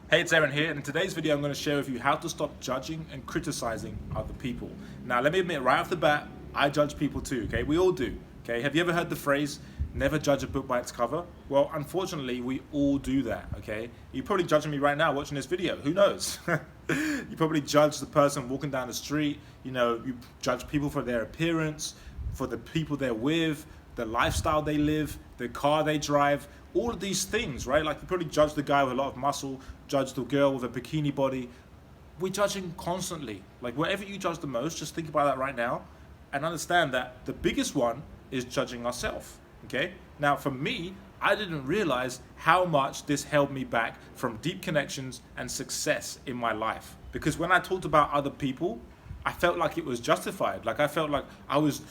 Hey, it's Aaron here, and in today's video I'm going to share with you how to stop judging and criticizing other people. Now, let me admit right off the bat, I judge people too, okay? We all do, okay? Have you ever heard the phrase, never judge a book by its cover? Well, unfortunately, we all do that, okay? You're probably judging me right now watching this video, who knows? You probably judge the person walking down the street, you judge people for their appearance, for the people they're with, the lifestyle they live, the car they drive, all of these things, right? Like you probably judge the guy with a lot of muscle, judge the girl with a bikini body. We're judging constantly. Like wherever you judge the most, just think about that right now and understand that the biggest one is judging ourselves, okay? Now for me, I didn't realize how much this held me back from deep connections and success in my life. Because when I talked about other people, I felt like it was justified. Like I felt like I was,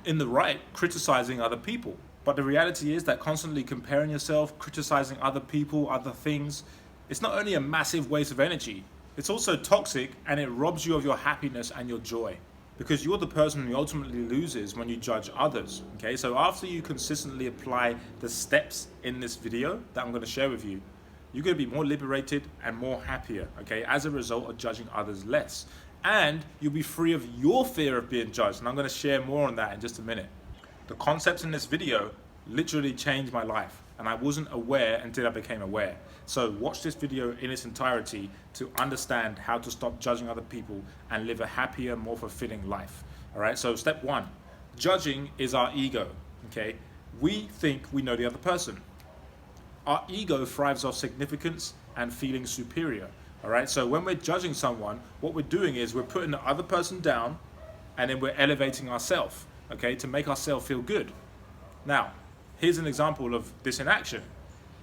in the right criticizing other people. But the reality is that constantly comparing yourself, criticizing other people, other things, it's not only a massive waste of energy, it's also toxic and it robs you of your happiness and your joy. Because you're the person who ultimately loses when you judge others, okay? So after you consistently apply the steps in this video that I'm gonna share with you, you're gonna be more liberated and more happier, okay? As a result of judging others less. And you'll be free of your fear of being judged. And I'm gonna share more on that in just a minute. The concepts in this video literally changed my life and I wasn't aware until I became aware. So watch this video in its entirety to understand how to stop judging other people and live a happier, more fulfilling life. All right, so step one, judging is our ego, okay? We think we know the other person. Our ego thrives off significance and feeling superior, all right? So when we're judging someone, what we're doing is we're putting the other person down and then we're elevating ourselves, okay, to make ourselves feel good. Now, here's an example of this in action.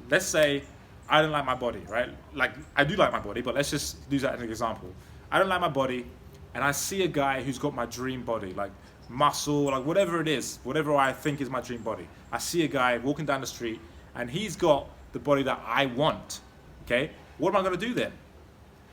Let's say I don't like my body, right? Like, I do like my body, but let's just use that as an example. I don't like my body, and I see a guy who's got my dream body, like muscle, like whatever it is, whatever I think is my dream body. I see a guy walking down the street, and he's got the body that I want, okay? What am I gonna do then?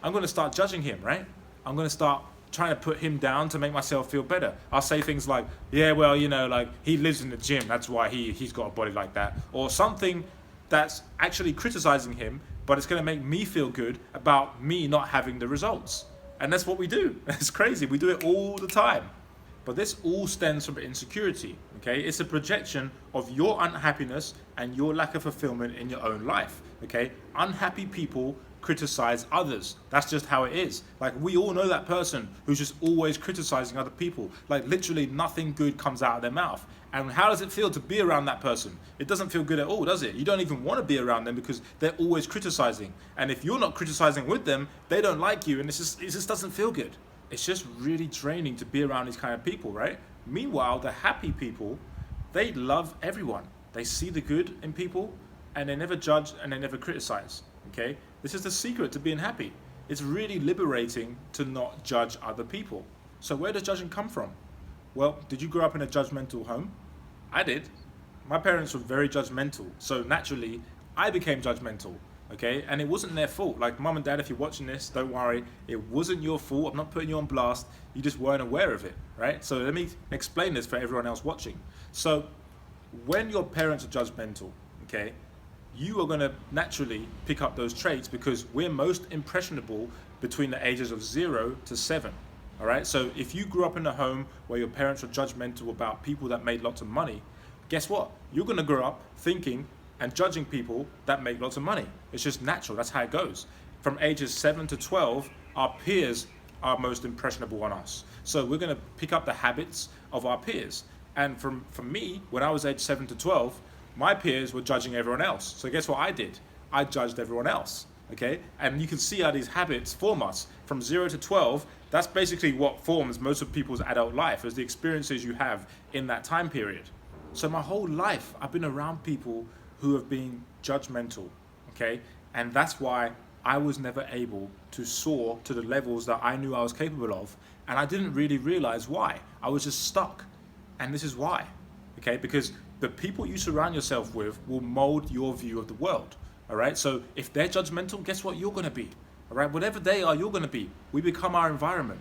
I'm gonna start judging him, right? I'm gonna start trying to put him down to make myself feel better. I'll say things like, yeah, well, like he lives in the gym, that's why he's got a body like that. Or something that's actually criticizing him, but it's gonna make me feel good about me not having the results. And that's what we do. It's crazy, we do it all the time. But this all stems from insecurity, okay? It's a projection of your unhappiness and your lack of fulfillment in your own life, okay? Unhappy people criticize others. That's just how it is. Like we all know that person who's just always criticizing other people. Like literally nothing good comes out of their mouth. And how does it feel to be around that person? It doesn't feel good at all, does it? You don't even want to be around them because they're always criticizing. And if you're not criticizing with them, they don't like you and it just doesn't feel good. It's just really draining to be around these kind of people, right? Meanwhile, the happy people, they love everyone. They see the good in people and they never judge and they never criticize, okay? This is the secret to being happy. It's really liberating to not judge other people. So where does judging come from? Well, did you grow up in a judgmental home? I did. My parents were very judgmental, so naturally I became judgmental, okay? And it wasn't their fault. Like mom and dad, if you're watching this, don't worry, it wasn't your fault. I'm not putting you on blast. You just weren't aware of it, right? So let me explain this for everyone else watching. So when your parents are judgmental, okay, you are going to naturally pick up those traits because we're most impressionable between the ages of 0 to 7. All right, so if you grew up in a home where your parents were judgmental about people that made lots of money, guess what? You're going to grow up thinking and judging people that make lots of money. It's just natural. That's how it goes. From ages 7 to 12, our peers are most impressionable on us. So we're going to pick up the habits of our peers. And for me, when I was age 7 to 12, my peers were judging everyone else. So guess what I did? I judged everyone else, okay? And you can see how these habits form us. From 0 to 12, that's basically what forms most of people's adult life, is the experiences you have in that time period. So my whole life, I've been around people who have been judgmental, okay? And that's why I was never able to soar to the levels that I knew I was capable of. And I didn't really realize why. I was just stuck. And this is why, okay? Because the people you surround yourself with will mold your view of the world, all right? So if they're judgmental, guess what you're gonna be, all right? Whatever they are, you're gonna be. We become our environment.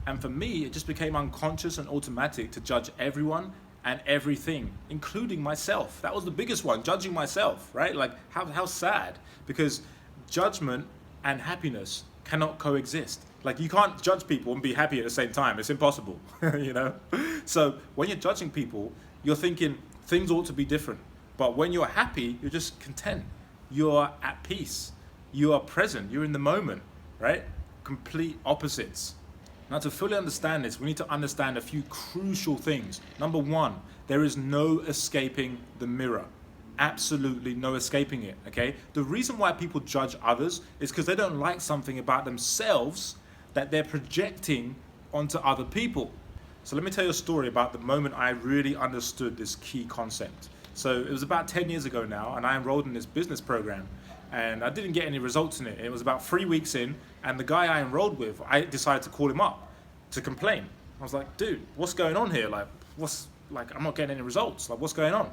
And for me, it just became unconscious and automatic to judge everyone and everything, including myself. That was the biggest one, judging myself, right? Like how sad, because judgment and happiness cannot coexist. Like, you can't judge people and be happy at the same time. It's impossible, you know? So when you're judging people, you're thinking things ought to be different. But when you're happy, you're just content. You're at peace. You are present. You're in the moment, right? Complete opposites. Now, to fully understand this, we need to understand a few crucial things. Number one, there is no escaping the mirror. Absolutely no escaping it, okay? The reason why people judge others is because they don't like something about themselves that they're projecting onto other people. So let me tell you a story about the moment I really understood this key concept. So it was about 10 years ago now, and I enrolled in this business program, and I didn't get any results in it. It was about 3 weeks in, and the guy I enrolled with, I decided to call him up to complain. I was like, dude, what's going on here? I'm not getting any results. Like, what's going on?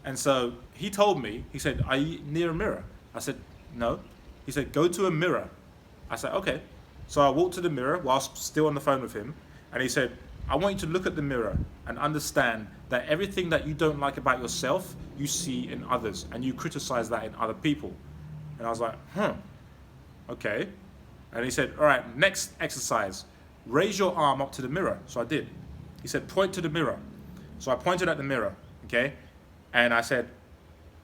And so he told me, he said, are you near a mirror? I said, no. He said, go to a mirror. I said, okay. So I walked to the mirror whilst still on the phone with him, and he said, I want you to look at the mirror and understand that everything that you don't like about yourself, you see in others, and you criticize that in other people. And I was like, okay. And he said, all right, next exercise, raise your arm up to the mirror. So I did. He said, point to the mirror. So I pointed at the mirror, okay? And I said,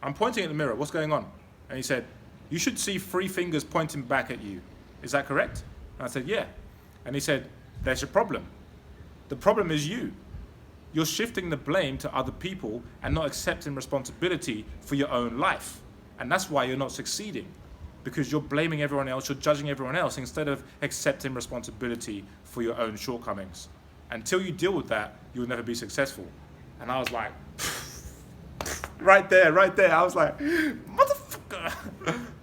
I'm pointing at the mirror, what's going on? And he said, you should see 3 fingers pointing back at you. Is that correct? And I said, yeah. And he said, there's your problem. The problem is you. You're shifting the blame to other people and not accepting responsibility for your own life. And that's why you're not succeeding, because you're blaming everyone else, you're judging everyone else instead of accepting responsibility for your own shortcomings. Until you deal with that, you'll never be successful. And I was like, right there. I was like, motherfucker.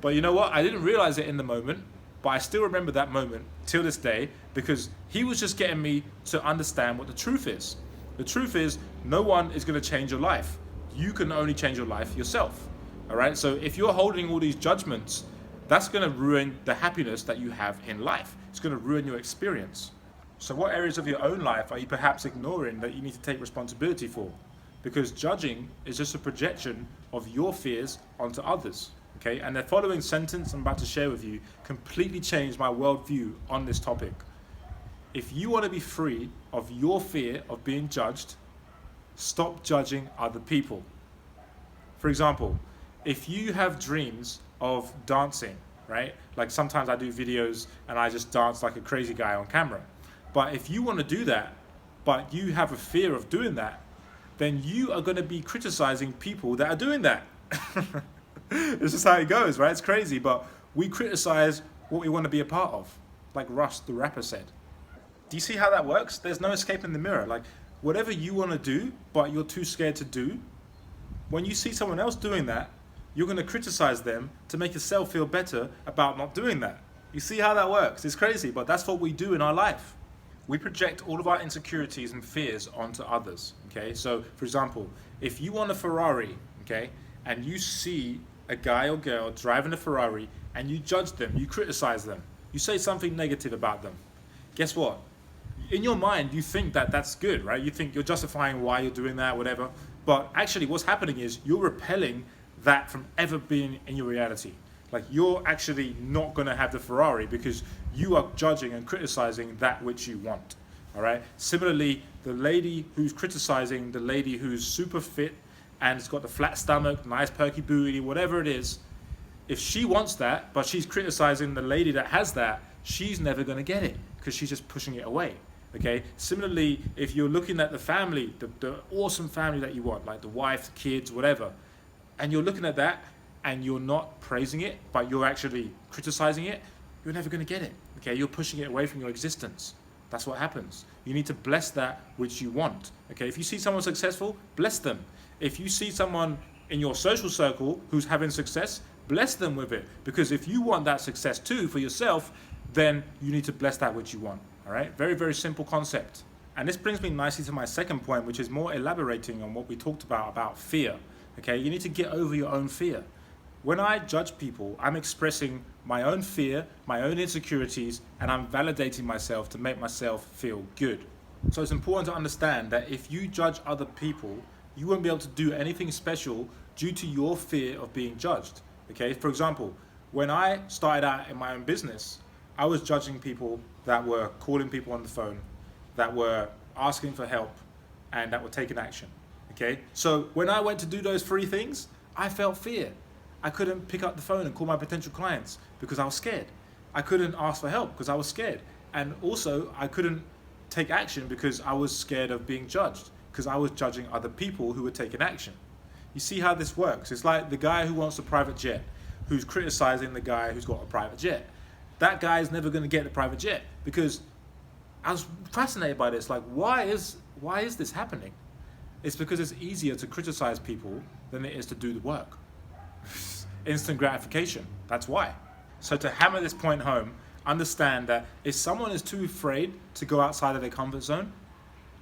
But you know what? I didn't realize it in the moment, but I still remember that moment till this day, because he was just getting me to understand what the truth is. The truth is, no one is going to change your life. You can only change your life yourself. All right? So if you're holding all these judgments, that's going to ruin the happiness that you have in life. It's going to ruin your experience. So what areas of your own life are you perhaps ignoring that you need to take responsibility for? Because judging is just a projection of your fears onto others. Okay? And the following sentence I'm about to share with you completely changed my worldview on this topic. If you want to be free of your fear of being judged, stop judging other people. For example, if you have dreams of dancing, right? Like sometimes I do videos and I just dance like a crazy guy on camera. But if you want to do that, but you have a fear of doing that, then you are going to be criticizing people that are doing that. This is how it goes, right? It's crazy, but we criticize what we want to be a part of, like Russ, the rapper, said. Do you see how that works? There's no escaping the mirror. Like, whatever you want to do, but you're too scared to do, when you see someone else doing that, you're going to criticize them to make yourself feel better about not doing that. You see how that works? It's crazy, but that's what we do in our life. We project all of our insecurities and fears onto others, okay? So, for example, if you want a Ferrari, okay, and you see a guy or girl driving a Ferrari and you judge them, you criticize them, you say something negative about them, guess what? In your mind, you think that that's good, right? You think you're justifying why you're doing that, whatever. But actually what's happening is you're repelling that from ever being in your reality. Like, you're actually not going to have the Ferrari because you are judging and criticizing that which you want. All right. Similarly, the lady who's criticizing the lady who's super fit and has got the flat stomach, nice perky booty, whatever it is, if she wants that, but she's criticizing the lady that has that, she's never going to get it because she's just pushing it away. Okay. Similarly, if you're looking at the family, the awesome family that you want, like the wife, the kids, whatever, and you're looking at that and you're not praising it, but you're actually criticizing it, you're never going to get it. Okay, you're pushing it away from your existence. That's what happens. You need to bless that which you want. Okay, if you see someone successful, bless them. If you see someone in your social circle who's having success, bless them with it. Because if you want that success too for yourself, then you need to bless that which you want. All right, very, very simple concept. And this brings me nicely to my second point, which is more elaborating on what we talked about fear. Okay, you need to get over your own fear. When I judge people, I'm expressing my own fear, my own insecurities, and I'm validating myself to make myself feel good. So it's important to understand that if you judge other people, you won't be able to do anything special due to your fear of being judged. Okay, for example, When I started out in my own business, I was judging people that were calling people on the phone, that were asking for help, and that were taking action. Okay? So when I went to do those three things, I felt fear. I couldn't pick up the phone and call my potential clients because I was scared. I couldn't ask for help because I was scared. And also, I couldn't take action because I was scared of being judged, because I was judging other people who were taking action. You see how this works? It's like the guy who wants a private jet, who's criticizing the guy who's got a private jet. That guy is never going to get the private jet, because I was fascinated by this. Like, why is this happening? It's because it's easier to criticize people than it is to do the work. Instant gratification. That's why. So to hammer this point home, understand that if someone is too afraid to go outside of their comfort zone,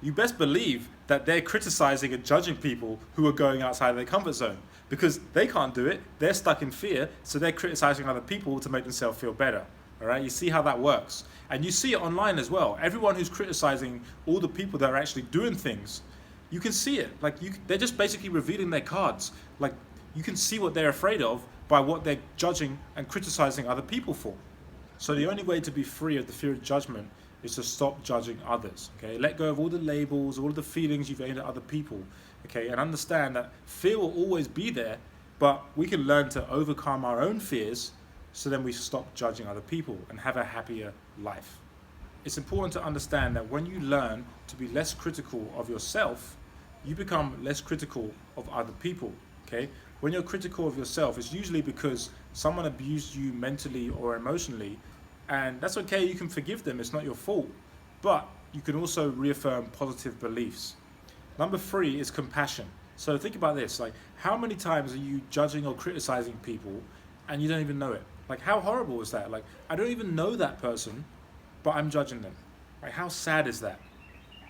you best believe that they're criticizing and judging people who are going outside of their comfort zone, because they can't do it. They're stuck in fear, so they're criticizing other people to make themselves feel better. All right, you see how that works, and you see it online as well. Everyone who's criticizing all the people that are actually doing things, you can see it. Like, they're just basically revealing their cards. Like, you can see what they're afraid of by what they're judging and criticizing other people for. So the only way to be free of the fear of judgment is to stop judging others. Okay, let go of all the labels, all of the feelings you've aimed at other people. Okay, and understand that fear will always be there, but we can learn to overcome our own fears, so then we stop judging other people and have a happier life. It's important to understand that when you learn to be less critical of yourself, you become less critical of other people. Okay, when you're critical of yourself, it's usually because someone abused you mentally or emotionally, and that's okay. You can forgive them, it's not your fault, but you can also reaffirm positive beliefs. Number 3 is compassion. So think about this, like, how many times are you judging or criticizing people and you don't even know it? Like, how horrible is that? Like, I don't even know that person, but I'm judging them. Like, how sad is that?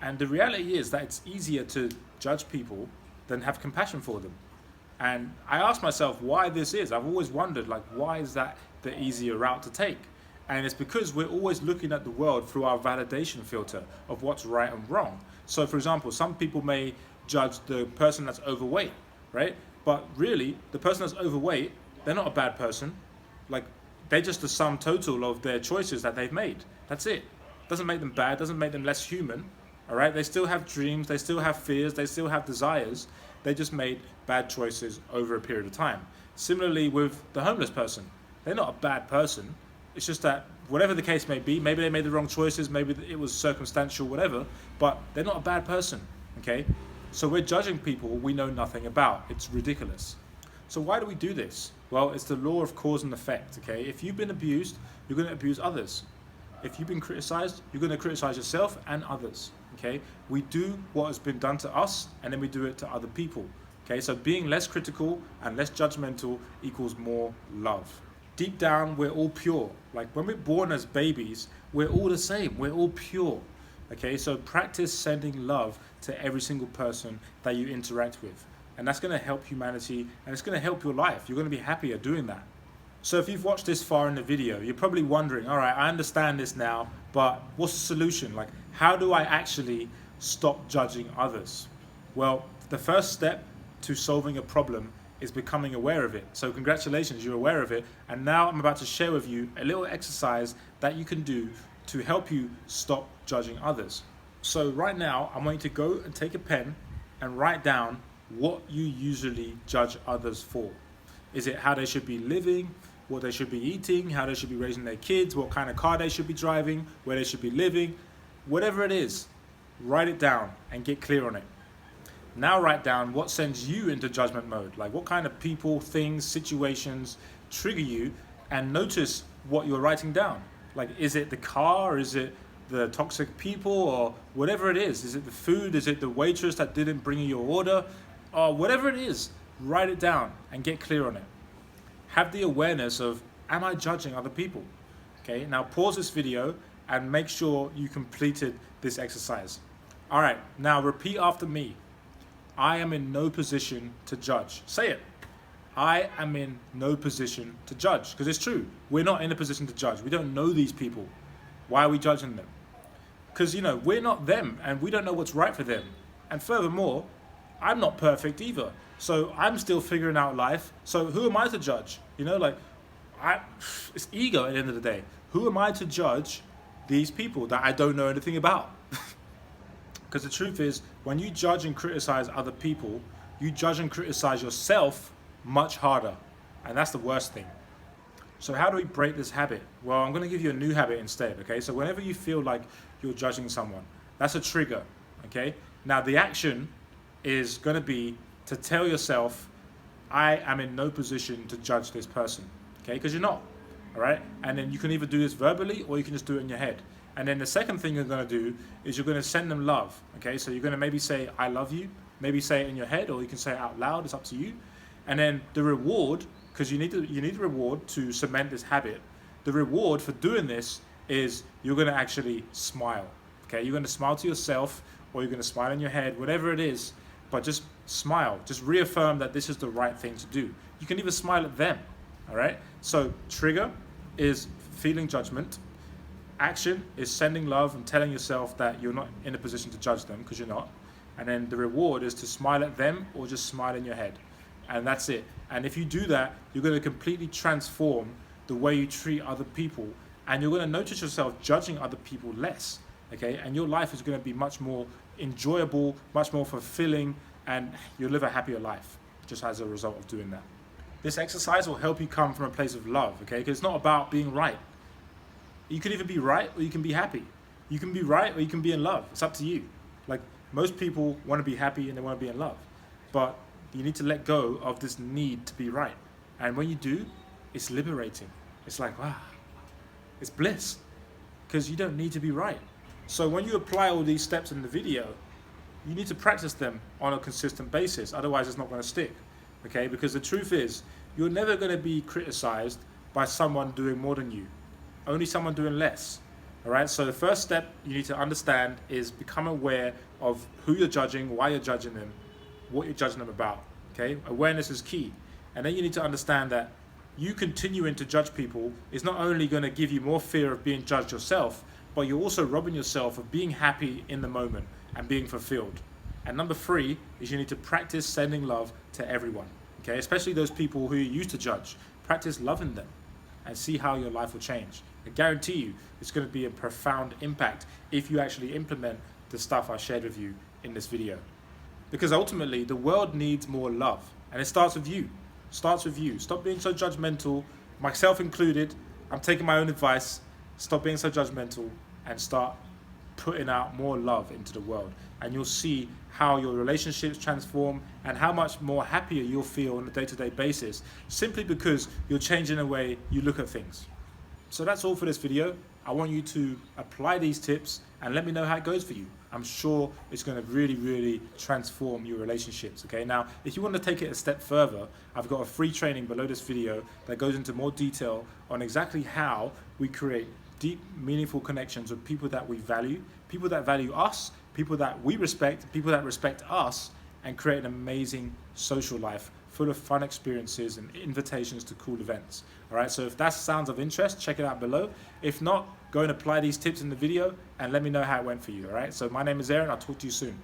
And the reality is that it's easier to judge people than have compassion for them. And I ask myself why this is. I've always wondered, like, why is that the easier route to take? And it's because we're always looking at the world through our validation filter of what's right and wrong. So, for example, some people may judge the person that's overweight, right? But really, the person that's overweight, they're not a bad person. Like, they're just the sum total of their choices that they've made. That's it. Doesn't make them bad, doesn't make them less human. All right? They still have dreams, they still have fears, they still have desires. They just made bad choices over a period of time. Similarly with the homeless person. They're not a bad person. It's just that whatever the case may be, maybe they made the wrong choices, maybe it was circumstantial, whatever, but they're not a bad person, okay? So we're judging people we know nothing about. It's ridiculous. So why do we do this? Well, it's the law of cause and effect, okay? If you've been abused, you're going to abuse others. If you've been criticized, you're going to criticize yourself and others, okay? We do what has been done to us, and then we do it to other people, okay? So being less critical and less judgmental equals more love. Deep down, we're all pure. Like, when we're born as babies, we're all the same. We're all pure, okay? So practice sending love to every single person that you interact with. And that's going to help humanity, and it's going to help your life. You're going to be happier doing that. So if you've watched this far in the video, you're probably wondering, all right, I understand this now, but what's the solution? Like, how do I actually stop judging others? Well, the first step to solving a problem is becoming aware of it. So congratulations, you're aware of it. And now I'm about to share with you a little exercise that you can do to help you stop judging others. So right now, I want you to go and take a pen and write down what you usually judge others for. Is it how they should be living, what they should be eating, how they should be raising their kids, what kind of car they should be driving, where they should be living? Whatever it is, write it down and get clear on it. Now write down what sends you into judgment mode, like what kind of people, things, situations trigger you, and notice what you're writing down. Like, is it the car, is it the toxic people, or whatever it is? Is it the food, is it the waitress that didn't bring you your order, or whatever it is, write it down and get clear on it. Have the awareness of, am I judging other people? Okay, now pause this video and make sure you completed this exercise. All right, now repeat after me. I am in no position to judge. Say it. I am in no position to judge. Because it's true. We're not in a position to judge. We don't know these people. Why are we judging them? Because, we're not them and we don't know what's right for them. And furthermore, I'm not perfect either. So I'm still figuring out life. So who am I to judge? it's ego at the end of the day. Who am I to judge these people that I don't know anything about? Because the truth is, when you judge and criticize other people, you judge and criticize yourself much harder. And that's the worst thing. So how do we break this habit? Well, I'm going to give you a new habit instead, okay? So whenever you feel like you're judging someone, that's a trigger, okay? Now the action is going to be to tell yourself, I am in no position to judge this person, okay? Because you're not, all right? And then you can either do this verbally or you can just do it in your head. And then the second thing you're going to do is you're going to send them love, okay? So you're going to maybe say, I love you, maybe say it in your head, or you can say it out loud, it's up to you. And then the reward, because you need a reward to cement this habit. The reward for doing this is you're going to actually smile, okay? You're going to smile to yourself, or you're going to smile in your head, whatever it is, but just smile. Just reaffirm that this is the right thing to do. You can even smile at them, all right? So trigger is feeling judgment. Action is sending love and telling yourself that you're not in a position to judge them, because you're not. And then the reward is to smile at them or just smile in your head. And that's it. And if you do that, you're going to completely transform the way you treat other people. And you're going to notice yourself judging other people less, okay? And your life is going to be much more enjoyable, much more fulfilling, and you'll live a happier life just as a result of doing that. This exercise will help you come from a place of love, okay? Because it's not about being right. You can either be right or you can be happy. You can be right or you can be in love. It's up to you. Like, most people want to be happy and they want to be in love. But you need to let go of this need to be right. And when you do, it's liberating. It's like, wow, it's bliss. Because you don't need to be right. So when you apply all these steps in the video, you need to practice them on a consistent basis. Otherwise, it's not going to stick. Okay? Because the truth is, you're never going to be criticized by someone doing more than you. Only someone doing less. All right? So the first step you need to understand is become aware of who you're judging, why you're judging them, what you're judging them about, okay? Awareness is key. And then you need to understand that you continuing to judge people is not only going to give you more fear of being judged yourself, but you're also robbing yourself of being happy in the moment and being fulfilled. And number 3 is you need to practice sending love to everyone, okay? Especially those people who you used to judge. Practice loving them and see how your life will change. I guarantee you it's going to be a profound impact if you actually implement the stuff I shared with you in this video. Because ultimately, the world needs more love. And it starts with you. Starts with you. Stop being so judgmental, myself included. I'm taking my own advice. Stop being so judgmental and start putting out more love into the world. And you'll see how your relationships transform and how much more happier you'll feel on a day-to-day basis, simply because you're changing the way you look at things. So that's all for this video. I want you to apply these tips and let me know how it goes for you. I'm sure it's going to really, really transform your relationships, okay? Now, if you want to take it a step further, I've got a free training below this video that goes into more detail on exactly how we create deep, meaningful connections with people that we value, people that value us, people that we respect, people that respect us, and create an amazing social life full of fun experiences and invitations to cool events. All right, so if that sounds of interest, check it out below. If not, go and apply these tips in the video and let me know how it went for you. All right, so my name is Aaron. I'll talk to you soon.